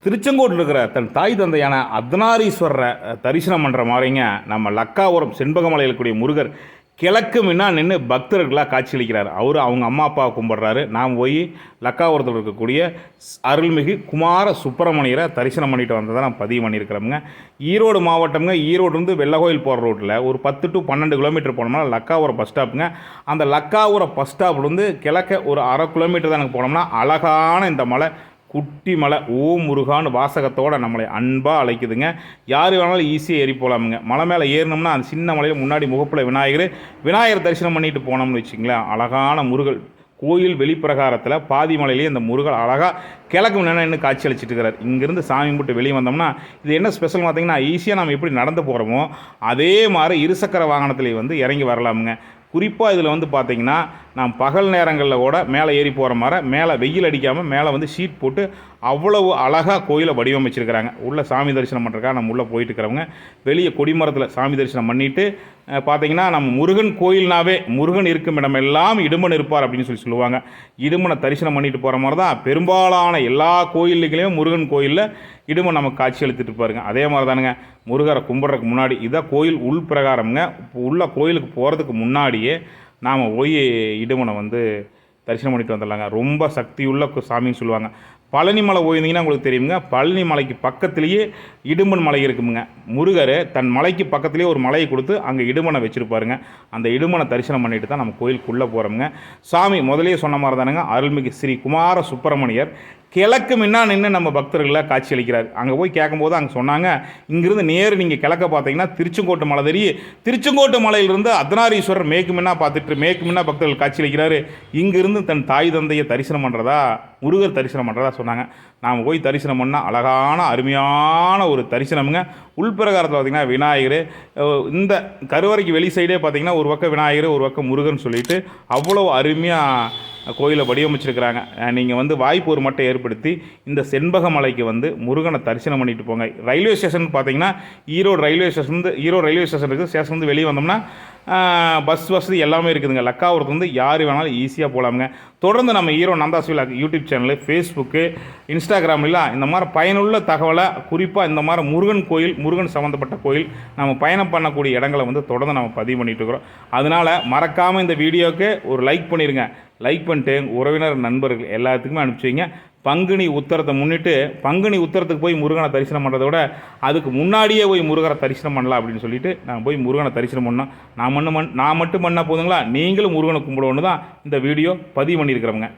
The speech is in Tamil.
திருச்செங்கோட்டில் இருக்கிற தன் தாய் தந்தையான அர்த்தநாரீஸ்வரரை தரிசனம் பண்ணுற மாதிரிங்க நம்ம லக்காபுரம் செண்பகமலையில் இருக்கக்கூடிய முருகர் கிழக்கு முன்னா நின்று பக்தர்களாக காட்சியளிக்கிறார். அவர் அவங்க அம்மா அப்பாவை கும்பிட்றாரு. நாம் போய் லக்காபுரத்தில் இருக்கக்கூடிய அருள்மிகு குமார சுப்பிரமணியரை தரிசனம் பண்ணிட்டு வந்ததை நான் பதிவு பண்ணியிருக்கிறோமுங்க. ஈரோடு மாவட்டம்ங்க. ஈரோடு வெள்ளகோயில் போகிற ரோட்டில் ஒரு 10 to 12 கிலோமீட்டர் போனோம்னா லக்காபுரம் பஸ் ஸ்டாப்புங்க. அந்த லக்காபுரம் பஸ் ஸ்டாப்லேருந்து கிழக்க ஒரு 1/2 கிலோமீட்டர் தான் எனக்கு போனோம்னா அழகான இந்த மலை குட்டி மலை ஓம் முருகான்னு வாசகத்தோடு நம்மளை அன்பாக அழைக்குதுங்க. யார் வேணாலும் ஈஸியாக ஏறி போகலாமுங்க. மலை மேலே ஏறினோம்னா அந்த சின்ன மலையில் முன்னாடி முகப்பில் விநாயகர் தரிசனம் பண்ணிட்டு போனோம்னு வச்சுங்களேன். அழகான முருகல் கோயில் வெளிப்பிரகாரத்தில் பாதி மலையிலேயே இந்த முருகல் அழகாக கிழக்கு நின்று காட்சி அளிச்சிட்டு இருக்கிறார். இங்கேருந்து சாமி கும்பிட்டு வெளியே வந்தோம்னா இது என்ன ஸ்பெஷல் பார்த்தீங்கன்னா, ஈஸியாக நம்ம எப்படி நடந்து போகிறோமோ அதே மாதிரி இருசக்கர வாகனத்தில் இறங்கி வரலாமுங்க. குறிப்பாக இதில் பார்த்தீங்கன்னா நான் பகல் நேரங்களில் கூட மேலே ஏறி போகிற மாதிரி மேலே வெயில் அடிக்காமல் மேலே ஷீட் போட்டு அவ்வளவு அழகாக கோயிலை வடிவமைச்சிருக்கிறாங்க. உள்ளே சாமி தரிசனம் பண்ணுறக்கா நம்ம உள்ளே போயிட்டு இருக்கிறவங்க வெளியே கொடிமரத்தில் சாமி தரிசனம் பண்ணிவிட்டு பார்த்தீங்கன்னா நம்ம முருகன் கோயில்னாவே முருகன் இருக்கும் இடமெல்லாம் இடுமன் இருப்பார் அப்படின்னு சொல்லுவாங்க. இடுமனை தரிசனம் பண்ணிட்டு போகிற மாதிரி தான் பெரும்பாலான எல்லா கோயில்லையும் முருகன் கோயிலில் இடுமன் நமக்கு காட்சி அளித்துட்டு இருப்பாருங்க. அதே மாதிரி தானுங்க முருகரை கும்பிட்றதுக்கு முன்னாடி இதான் கோயில் உள் பிரகாரம்ங்க. உள்ள கோயிலுக்கு போகிறதுக்கு முன்னாடியே நாம் போய் இடுமனை தரிசனம் பண்ணிட்டு வந்துடலாங்க. ரொம்ப சக்தியுள்ள சாமின்னு சொல்லுவாங்க. பழனி மலை போயிருந்தீங்கன்னா உங்களுக்கு தெரியுங்க. பழனி மலைக்கு பக்கத்துலேயே இடுமன் மலை இருக்குமுங்க. முருகர் தன் மலைக்கு பக்கத்துலேயே ஒரு மலையை கொடுத்து அங்கே இடுமனை வச்சுருப்பாருங்க. அந்த இடுமனை தரிசனம் பண்ணிட்டு தான் நம்ம கோயிலுக்குள்ளே போகிறோமுங்க. சாமி முதலே சொன்ன மாதிரி தானுங்க அருள்மிகு ஸ்ரீ குமார சுப்பிரமணியர் கிழக்கு முன்னா நின்று நம்ம பக்தர்களை காட்சி அளிக்கிறார். அங்கே போய் கேட்கும்போது அங்கே சொன்னாங்க, இங்கிருந்து நேரு நீங்கள் கிழக்க பார்த்தீங்கன்னா திருச்செங்கோட்டு மலை தெரியும். திருச்செங்கோட்டு மலையிலிருந்து அர்த்தநாரீஸ்வரர் மேற்கு முன்னா பக்தர்கள் காட்சி அளிக்கிறாரு. இங்கிருந்து தன் தாய் தந்தையை தரிசனம் பண்ணுறதா முருகர் தரிசனம் பண்ணுறதா சொன்னாங்க. நாம் போய் தரிசனம் பண்ணால் அழகான அருமையான ஒரு தரிசனமுங்க. உள்பிரகாரத்தில் பார்த்திங்கன்னா விநாயகர், இந்த கருவறைக்கு வெளி சைடே பார்த்திங்கன்னா ஒரு பக்கம் விநாயகர் ஒரு பக்கம் முருகன் சொல்லிட்டு அவ்வளோ அருமையாக கோயிலை வடிவமைச்சிருக்கிறாங்க. நீங்கள் வாய்ப்பு ஒரு மட்டும் ஏற்படுத்தி இந்த செண்பகமலைக்கு முருகனை தரிசனம் பண்ணிட்டு போங்க. ரயில்வே ஸ்டேஷன் பார்த்தீங்கன்னா ஈரோடு ரயில்வே ஸ்டேஷன் இருக்குது. ஸ்டேஷன் வெளியே வந்தோம்னா பஸ் வசதி எல்லாமே இருக்குதுங்க. லக்காபுரத்து யார் வேணாலும் ஈஸியாக போகலாமுங்க. தொடர்ந்து நம்ம Erode Nandhas vlog YouTube channel, Facebook, இன்ஸ்டாகிராம்லாம் இந்த மாதிரி பயனுள்ள தகவலை குறிப்பாக இந்த மாதிரி முருகன் கோயில் முருகன் சம்மந்தப்பட்ட கோயில் நம்ம பயணம் பண்ணக்கூடிய இடங்களை தொடர்ந்து நம்ம பதிவு பண்ணிகிட்டு இருக்கிறோம். அதனால் மறக்காமல் இந்த வீடியோவுக்கு ஒரு லைக் பண்ணிடுங்க. லைக் பண்ணிட்டு உறவினர் நண்பர்கள் எல்லாத்துக்குமே அனுப்பிச்சி வைங்க. பங்குனி உத்தரத்தை முன்னிட்டு பங்குனி உத்தரத்துக்கு போய் முருகனை தரிசனம் பண்ணுறத விட அதுக்கு முன்னாடியே போய் முருகனை தரிசனம் பண்ணலாம் அப்படின்னு சொல்லிட்டு நான் போய் முருகனை தரிசனம் பண்ணோம். நான் மட்டும் பண்ணால் போதுங்களா, நீங்களும் முருகனை கும்பிடுவோன்னு தான் இந்த வீடியோ பதிவு பண்ணியிருக்கிறவங்க.